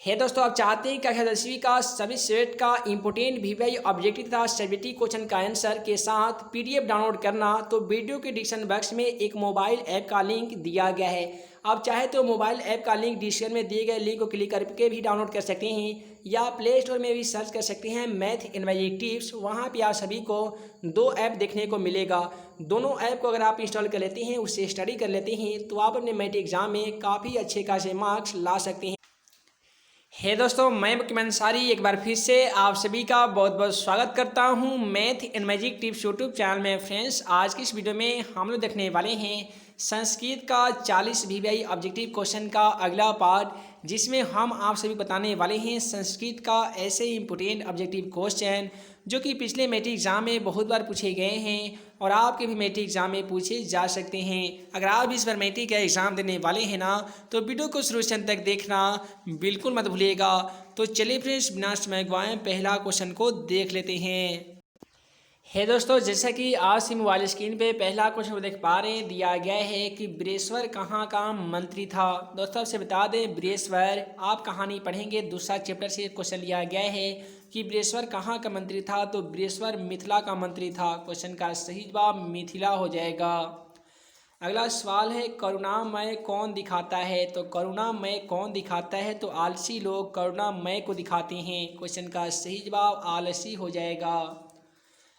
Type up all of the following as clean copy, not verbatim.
है दोस्तों, आप चाहते हैं कक्षा 10वीं का सभी सेट का इंपोर्टेंट वीवीआई ऑब्जेक्टिव तथा सब्जेक्टिव क्वेश्चन का आंसर के साथ पीडीएफ डाउनलोड करना, तो वीडियो के डिस्क्रिप्शन बॉक्स में एक मोबाइल ऐप का लिंक दिया गया है। आप चाहे तो मोबाइल ऐप का लिंक डिस्क्रिप्शन में दिए गए लिंक को क्लिक करके भी डाउनलोड कर सकते हैं, या प्ले स्टोर में भी सर्च कर सकते हैं मैथ इन मैजिक टिप्स। वहाँ पे आप सभी को दो ऐप देखने को मिलेगा। दोनों ऐप को अगर आप इंस्टॉल कर लेते हैं, उससे स्टडी कर लेते हैं, तो आप अपने मैथ एग्जाम में काफ़ी अच्छे खासे मार्क्स ला सकते हैं। हे दोस्तों, मैं मुकीम अंसारी एक बार फिर से आप सभी का बहुत बहुत स्वागत करता हूं math in magic tips YouTube channel में। फ्रेंड्स, आज की इस वीडियो में हम लोग देखने वाले हैं संस्कृत का 40 वीवीआई ऑब्जेक्टिव क्वेश्चन का अगला पार्ट, जिसमें हम आप सभी बताने वाले हैं संस्कृत का ऐसे इंपोर्टेंट ऑब्जेक्टिव क्वेश्चन जो कि पिछले मैट्रिक एग्जाम में बहुत बार पूछे गए हैं और आपके भी मैट्रिक एग्जाम में पूछे जा सकते हैं। अगर आप इस बार मैट्रिक का एग्ज़ाम देने वाले हैं ना, तो वीडियो को शुरू से अंत तक देखना बिल्कुल मत भूलिएगा। तो चलिए फ्रेंड्स, बिना समय गवाएं पहला क्वेश्चन को देख लेते हैं। है दोस्तों, जैसा कि आज से मोबाइल स्क्रीन पे पहला क्वेश्चन देख पा रहे हैं, दिया गया है कि बृहस्पति कहाँ का मंत्री था। दोस्तों आपसे बता दें, बृहस्पति आप कहानी पढ़ेंगे दूसरा चैप्टर से क्वेश्चन लिया गया है कि बृहस्पति कहाँ का मंत्री था, तो बृहस्पति मिथिला का मंत्री था। क्वेश्चन का सही जवाब मिथिला हो जाएगा। अगला सवाल है, करुणामय कौन दिखाता है, तो करुणामय कौन दिखाता है, तो आलसी लोग करुणामय को दिखाते हैं। क्वेश्चन का सही जवाब आलसी हो जाएगा।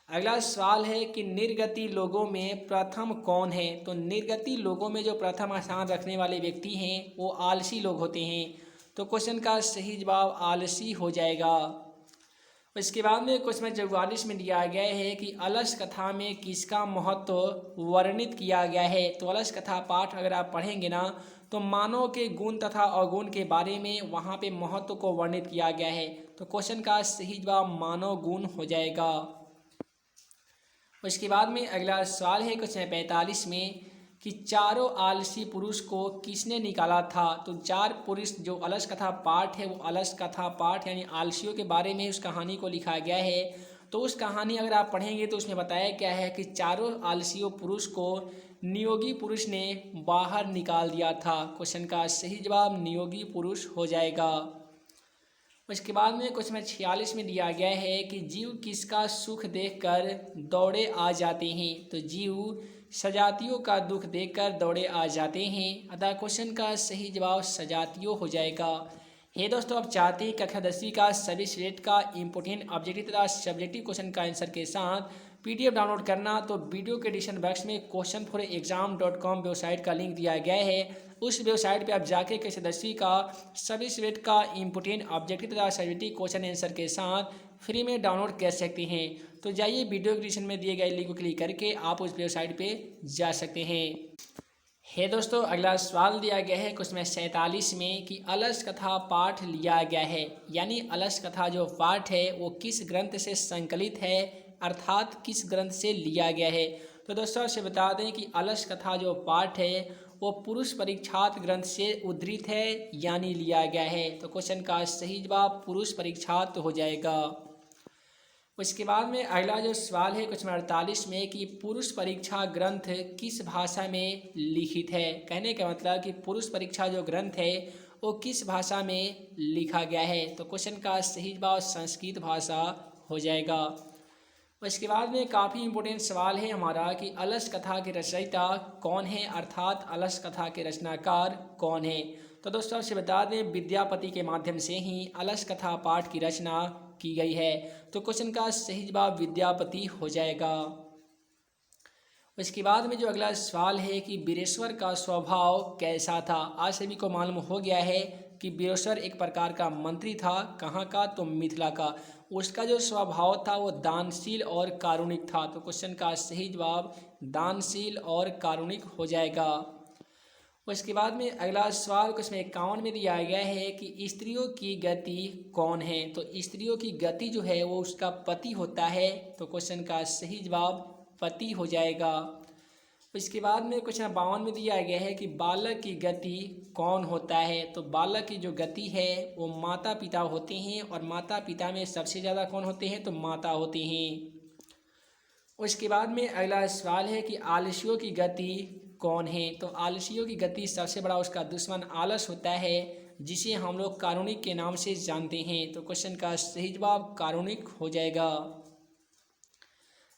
अगला सवाल है कि निर्गति लोगों में प्रथम कौन है, तो निर्गति लोगों में जो प्रथम स्थान रखने वाले व्यक्ति हैं वो आलसी लोग होते हैं। तो क्वेश्चन का सही जवाब आलसी हो जाएगा। इसके बाद में क्वेश्चन 44 में दिया गया है कि अलस कथा में किसका महत्व वर्णित किया गया है। तो अलस कथा पाठ अगर आप पढ़ेंगे ना, तो मानव के गुण तथा अवगुण के बारे में वहाँ पे महत्व को वर्णित किया गया है। तो क्वेश्चन का सही जवाब मानव गुण हो जाएगा। उसके बाद में अगला सवाल है क्वेश्चन 45 में कि चारों आलसी पुरुष को किसने निकाला था। तो चार पुरुष जो अलस कथा पाठ है, वो अलस कथा पाठ यानी आलसियों के बारे में उस कहानी को लिखा गया है। तो उस कहानी अगर आप पढ़ेंगे तो उसमें बताया क्या है कि चारों आलसियों पुरुष को नियोगी पुरुष ने बाहर निकाल दिया था। क्वेश्चन का सही जवाब नियोगी पुरुष हो जाएगा। उसके बाद में क्वेश्चन 46 में दिया गया है कि जीव किसका सुख देखकर दौड़े आ जाते हैं। तो जीव सजातियों का दुख देखकर दौड़े आ जाते हैं। अतः क्वेश्चन का सही जवाब सजातियों हो जाएगा। हे दोस्तों, आप चाहते हैं कक्षा 10वीं का सभी सब्जेक्ट का इंपोर्टेंट ऑब्जेक्टिव तथा सब्जेक्टिव क्वेश्चन का आंसर के साथ पीडीएफ डाउनलोड करना, तो वीडियो के डिस्क्रिप्शन बॉक्स में questionforexam.com वेबसाइट का लिंक दिया गया है। उस वेबसाइट पे आप जाके कक्षा 10वीं का सभी सब्जेक्ट का इंपोर्टेंट ऑब्जेक्टिव तथा सब्जेक्टिव क्वेश्चन आंसर के साथ फ्री में डाउनलोड कर सकते हैं। तो जाइए, वीडियो के डिस्क्रिप्शन में दिए गए लिंक को क्लिक करके आप उस वेबसाइट पे जा सकते हैं। है दोस्तों, अगला सवाल दिया गया है क्वेश्चन 47 में कि अलस कथा पाठ लिया गया है, यानी अलस कथा जो पाठ है वो किस ग्रंथ से संकलित है, अर्थात किस ग्रंथ से लिया गया है। तो दोस्तों आपसे बता दें कि अलस कथा जो पाठ है वो पुरुष परीक्षात ग्रंथ से उद्धृत है यानी लिया गया है। तो क्वेश्चन का सही जवाब पुरुष परीक्षात हो जाएगा। उसके बाद में अगला जो सवाल है क्वेश्चन 48 में कि पुरुष परीक्षा ग्रंथ किस भाषा में लिखित है। कहने का मतलब कि पुरुष परीक्षा जो ग्रंथ है वो किस भाषा में लिखा गया है। तो क्वेश्चन का सही जवाब संस्कृत भाषा हो जाएगा। उसके बाद में काफ़ी इंपॉर्टेंट सवाल है हमारा कि अलस कथा के रचयिता कौन है, अर्थात अलस कथा के रचनाकार कौन है। तो दोस्तों आपसे बता दें, विद्यापति के माध्यम से ही अलस कथा पाठ की रचना की गई है। तो क्वेश्चन का सही जवाब विद्यापति हो जाएगा। उसके बाद में जो अगला सवाल है कि बृहस्पति का स्वभाव कैसा था। आज सभी को मालूम हो गया है कि बृहस्पति एक प्रकार का मंत्री था। कहाँ का, तो मिथिला का। उसका जो स्वभाव था वो दानशील और कारुणिक था। तो क्वेश्चन का सही जवाब दानशील और कारुणिक हो जाएगा। उसके बाद में अगला सवाल क्वेश्चन 51 में दिया गया है कि स्त्रियों की गति कौन है। तो स्त्रियों की गति जो है वो उसका पति होता है। तो क्वेश्चन का सही जवाब पति हो जाएगा। इसके बाद में क्वेश्चन 52 में दिया गया है कि बालक की गति कौन होता है। तो बालक की जो गति है वो माता पिता होते हैं, और माता पिता में सबसे ज़्यादा कौन होते हैं, तो माता होते हैं। उसके बाद में अगला सवाल है कि आलसियों की गति कौन है। तो आलसियों की गति सबसे बड़ा उसका दुश्मन आलस होता है। जिसे हम लोग कारुणिक के नाम से जानते हैं। तो क्वेश्चन का सही जवाब कारुणिक हो जाएगा।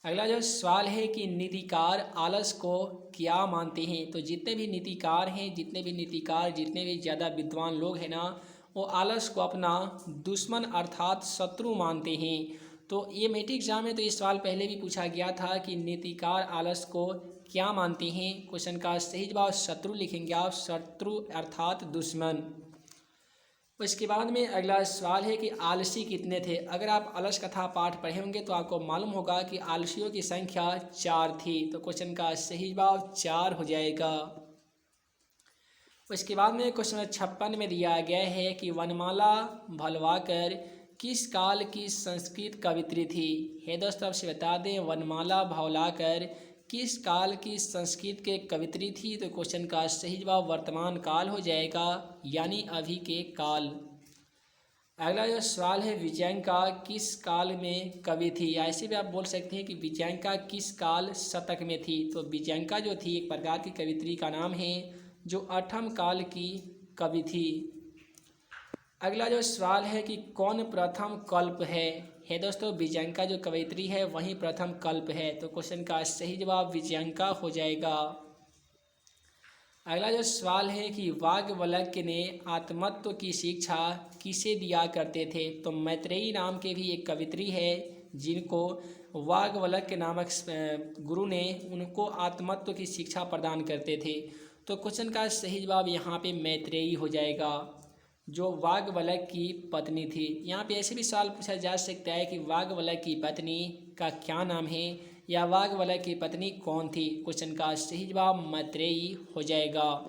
अगला जो सवाल है कि नीतिकार आलस को क्या मानते हैं। तो जितने भी नीतिकार हैं, जितने भी ज़्यादा विद्वान लोग हैं ना, वो आलस को अपना दुश्मन अर्थात शत्रु मानते हैं। तो ये मेट्रिक एग्जाम में तो ये सवाल पहले भी पूछा गया था कि नीतिकार आलस को क्या मानते हैं। क्वेश्चन का सही जवाब शत्रु लिखेंगे आप, शत्रु अर्थात दुश्मन। उसके बाद में अगला सवाल है कि आलसी कितने थे। अगर आप अलस कथा पाठ पढ़े होंगे तो आपको मालूम होगा कि आलसियों की संख्या 4 थी। तो क्वेश्चन का सही जवाब 4 हो जाएगा। उसके बाद में क्वेश्चन नंबर 56 में दिया गया है कि वनमाला भलवाकर किस काल की संस्कृत कवित्री थी। हे दोस्तों आपसे बता दें, वनमाला भवलाकर किस काल की संस्कृत के कवित्री थी। तो क्वेश्चन का सही जवाब वर्तमान काल हो जाएगा, यानी अभी के काल। अगला जो सवाल है विजयंका किस काल में कवि थी। ऐसे भी आप बोल सकते हैं कि विजयंका किस काल शतक में थी। तो विजयंका जो थी एक प्रकार की कवित्री का नाम है जो 8म काल की कवि थी। अगला जो सवाल है कि कौन प्रथम कल्प है दोस्तों, विजयंका जो कवयित्री है वही प्रथम कल्प है। तो क्वेश्चन का सही जवाब विजयंका हो जाएगा। अगला जो सवाल है कि वाग्वलक्य ने आत्मतत्व की शिक्षा किसे दिया करते थे। तो मैत्रेयी नाम के भी एक कवयित्री है जिनको वाग्वलक्य नामक गुरु ने उनको आत्मतत्व की शिक्षा प्रदान करते थे। तो क्वेश्चन का सही जवाब यहाँ पे मैत्रेयी हो जाएगा जो वाग्वलक्य की पत्नी थी। यहाँ पे ऐसे भी सवाल पूछा जा सकता है कि वाग्वलक्य की पत्नी का क्या नाम है या वाग्वलक्य की पत्नी कौन थी। क्वेश्चन का सही जवाब मैत्रेयी हो जाएगा।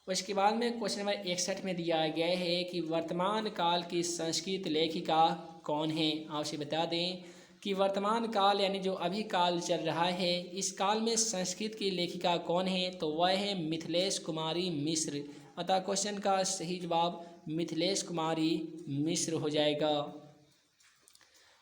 उसके बाद में क्वेश्चन नंबर 61 में दिया गया है कि वर्तमान काल की संस्कृत लेखिका कौन है। आपसे बता दें कि वर्तमान काल यानी जो अभी काल चल रहा है, इस काल में संस्कृत की लेखिका कौन है। तो वह है मिथिलेश कुमारी मिश्र। अतः क्वेश्चन का सही जवाब मिथिलेश कुमारी मिश्र हो जाएगा।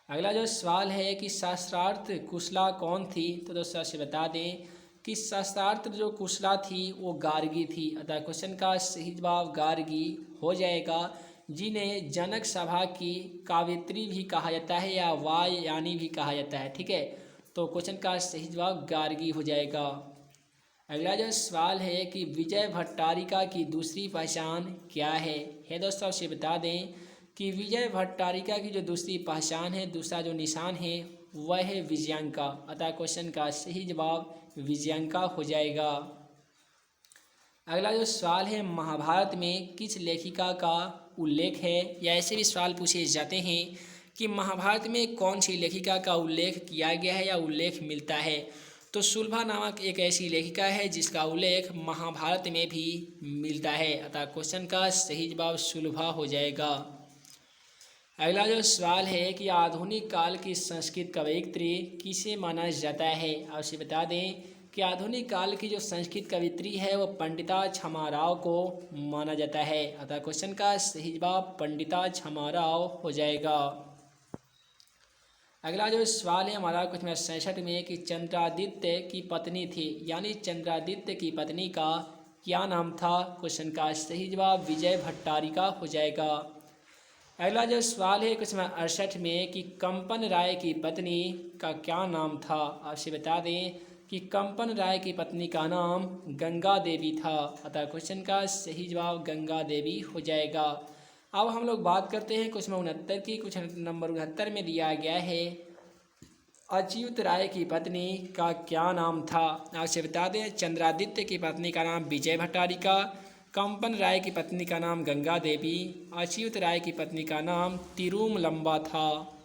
अगला जो सवाल है कि शास्त्रार्थ कुशला कौन थी। तो दोस्तों से बता दें कि शास्त्रार्थ जो कुशला थी वो गार्गी थी। अतः क्वेश्चन का सही जवाब गार्गी हो जाएगा, जिन्हें जनक सभा की कावित्री भी कहा जाता है या वायानी भी कहा जाता है। ठीक है, तो क्वेश्चन का सही जवाब गार्गी हो जाएगा। अगला जो सवाल है कि विजय भट्टारिका की दूसरी पहचान क्या है दोस्तों आपसे बता दें कि विजय भट्टारिका की जो दूसरी पहचान है, दूसरा जो निशान है वह है विजयांका। अतः क्वेश्चन का सही जवाब विजयांका हो जाएगा। अगला जो सवाल है महाभारत में किस लेखिका का उल्लेख है, या ऐसे भी सवाल पूछे जाते हैं कि महाभारत में कौन सी लेखिका का उल्लेख किया गया है या उल्लेख मिलता है। तो सुलभा नामक एक ऐसी लेखिका है जिसका उल्लेख महाभारत में भी मिलता है। अतः क्वेश्चन का सही जवाब सुलभा हो जाएगा। अगला जो सवाल है कि आधुनिक काल की संस्कृत कवयित्री किसे माना जाता है। आपसे बता दें कि आधुनिक काल की जो संस्कृत कवयित्री है वो पंडिता छमाराव को माना जाता है। अतः क्वेश्चन का सही जवाब पंडिता छमाराव हो जाएगा। अगला जो सवाल है हमारा क्वेश्चन नंबर 66 में कि चंद्रादित्य की पत्नी थी, यानी चंद्रादित्य की पत्नी का क्या नाम था। क्वेश्चन का सही जवाब विजय भट्टारिका हो जाएगा। अगला जो सवाल है क्वेश्चन नंबर 68 में कि कंपन राय की पत्नी का क्या नाम था। आपसे बता दें कि कंपन राय की पत्नी का नाम गंगा देवी था। अतः क्वेश्चन का सही जवाब गंगा देवी हो जाएगा। अब हम लोग बात करते हैं क्वेश्चन नंबर 69 की। क्वेश्चन नंबर 69 में दिया गया है अच्युत राय की पत्नी का क्या नाम था। आपसे बता दें चंद्रादित्य की पत्नी का नाम विजय भट्टारिका, कंपन राय की पत्नी का नाम गंगा देवी, अच्युत राय की पत्नी का नाम तिरुमलंबा था।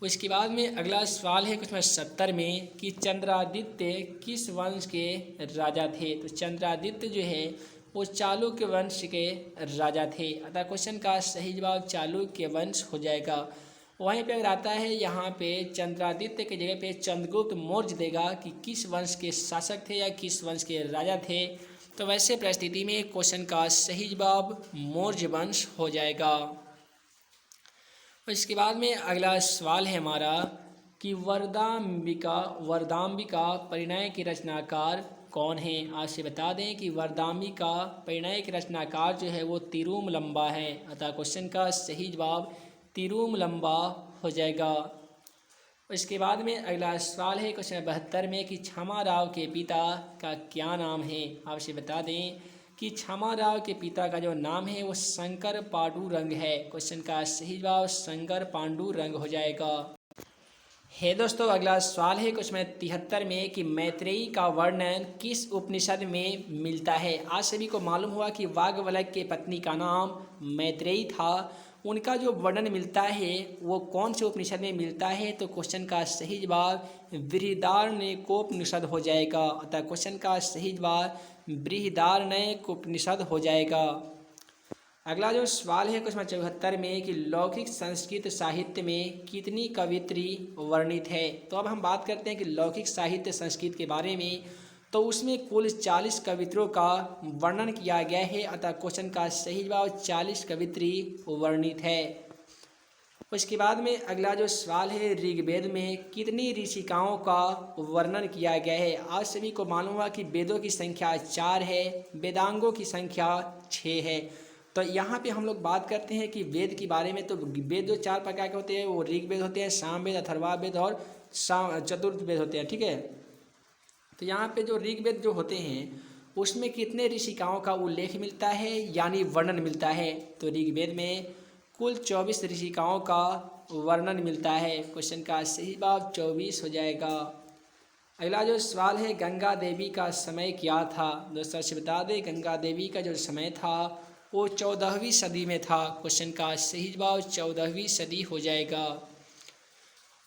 उसके बाद में अगला सवाल है क्वेश्चन नंबर 70 में कि चंद्रादित्य किस वंश के राजा थे। तो चंद्रादित्य जो है वो चालुक्य वंश के राजा थे। अतः क्वेश्चन का सही जवाब चालुक्य वंश हो जाएगा। वहीं पे अगर आता है यहाँ पे चंद्रादित्य के जगह पे चंद्रगुप्त मौर्य देगा कि किस वंश के शासक थे या किस वंश के राजा थे। तो वैसे परिस्थिति में क्वेश्चन का सही जवाब मौर्य वंश हो जाएगा। इसके बाद में अगला सवाल है हमारा कि वरदाम्बिका परिणय की रचनाकार कौन है? आपसे बता दें कि वरदामी का परिणय के रचनाकार जो है वो तिरुमलम्बा है, अतः क्वेश्चन का सही जवाब तिरुमलम्बा हो जाएगा। इसके बाद में अगला सवाल है क्वेश्चन 72 में कि क्षमा राव के पिता का क्या नाम है? आपसे बता दें कि क्षमा राव के पिता का जो नाम है वो शंकर पांडुरंग है। क्वेश्चन का सही जवाब शंकर पांडुरंग हो जाएगा। है दोस्तों, अगला सवाल है क्वेश्चन 73 में कि मैत्रेयी का वर्णन किस उपनिषद में मिलता है? आज सभी को मालूम हुआ कि वाग्वलग के पत्नी का नाम मैत्रेयी था, उनका जो वर्णन मिलता है वो कौन से उपनिषद में मिलता है? तो क्वेश्चन का सही जवाब बृहदारण्यकोपनिषद हो जाएगा, अतः क्वेश्चन का सही जवाब बृहदारण्यकोपनिषद हो जाएगा। अगला जो सवाल है क्वेश्चन 74 में कि लौकिक संस्कृत साहित्य में कितनी कवित्री वर्णित है? तो अब हम बात करते हैं कि लौकिक साहित्य संस्कृत के बारे में, तो उसमें कुल 40 कवित्रों का वर्णन किया गया है, अतः क्वेश्चन का सही जवाब 40 कवित्री वर्णित है। उसके बाद में अगला जो सवाल है ऋग्वेद में कितनी ऋषिकाओं का वर्णन किया गया है? आज सभी को मालूम हुआ कि वेदों की संख्या 4 है, वेदांगों की संख्या 6 है। तो यहाँ पे हम लोग बात करते हैं कि वेद के बारे में। तो वेद जो 4 प्रकार के होते हैं वो ऋग्वेद होते हैं, सामवेद, अथर्ववेद और चतुर्वेद होते हैं, ठीक है। तो यहाँ पे जो ऋग्वेद जो होते हैं उसमें कितने ऋषिकाओं का उल्लेख मिलता है यानी वर्णन मिलता है? तो ऋग्वेद में कुल 24 ऋषिकाओं का वर्णन मिलता है। क्वेश्चन का सही जवाब 24 हो जाएगा। अगला जो सवाल है गंगा देवी का समय क्या था? दोस्तों से बता दें गंगा देवी का जो समय था वो 14वीं सदी में था। क्वेश्चन का सही जवाब 14वीं सदी हो जाएगा।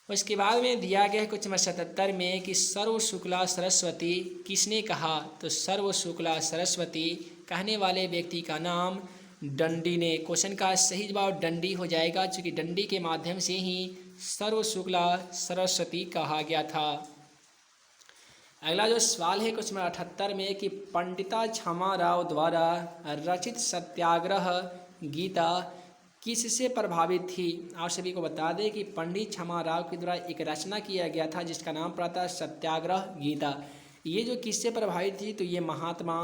उसके बाद में दिया गया है क्वेश्चन नंबर 77 में कि सर्व शुक्ला सरस्वती किसने कहा? तो सर्व शुक्ला सरस्वती कहने वाले व्यक्ति का नाम दंडी ने। क्वेश्चन का सही जवाब दंडी हो जाएगा, क्योंकि दंडी के माध्यम से ही सर्व शुक्ला सरस्वती कहा गया था। अगला जो सवाल है क्वेश्चन नंबर 78 में कि पंडिता क्षमा राव द्वारा रचित सत्याग्रह गीता किससे प्रभावित थी? आप सभी को बता दें कि पंडित क्षमा राव के द्वारा एक रचना किया गया था जिसका नाम पड़ा था सत्याग्रह गीता। ये जो किससे प्रभावित थी? तो ये महात्मा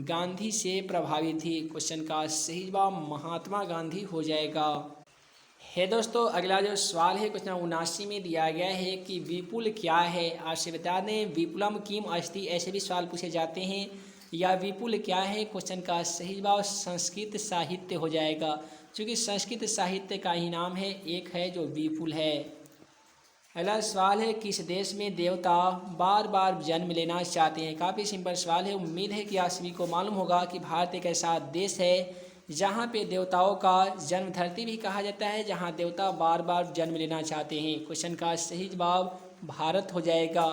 गांधी से प्रभावित थी। क्वेश्चन का सही जवाब महात्मा गांधी हो जाएगा। है दोस्तों, अगला जो सवाल है क्वेश्चन 79 में दिया गया है कि विपुल क्या है? आपसे बता दें विपुलम किम अस्ति, ऐसे भी सवाल पूछे जाते हैं, या विपुल क्या है? क्वेश्चन का सही जवाब संस्कृत साहित्य हो जाएगा, क्योंकि संस्कृत साहित्य का ही नाम है एक है जो विपुल है। अगला सवाल है किस देश में देवता बार बार जन्म लेना चाहते हैं? काफ़ी सिंपल सवाल है। उम्मीद है कि आप सभी को मालूम होगा कि भारत एक ऐसा देश है जहाँ पे देवताओं का जन्म धरती भी कहा जाता है, जहाँ देवता बार बार जन्म लेना चाहते हैं। क्वेश्चन का सही जवाब भारत हो जाएगा।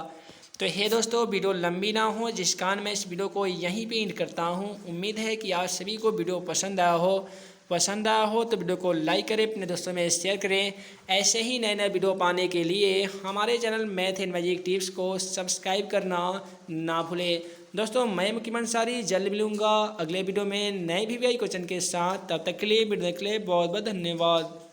तो हे दोस्तों, वीडियो लंबी ना हो जिस कारण मैं इस वीडियो को यहीं पे एंड करता हूँ। उम्मीद है कि आप सभी को वीडियो पसंद आया हो तो वीडियो को लाइक करें, अपने दोस्तों में शेयर करें। ऐसे ही नए नए वीडियो पाने के लिए हमारे channel math and magic tips को सब्सक्राइब करना ना भूलें। दोस्तों, मैं मुकीम अंसारी जल्द मिलूंगा अगले वीडियो में नए भी क्वेश्चन के साथ। तब तक के लिए वीडियो देखने के लिए बहुत बहुत धन्यवाद।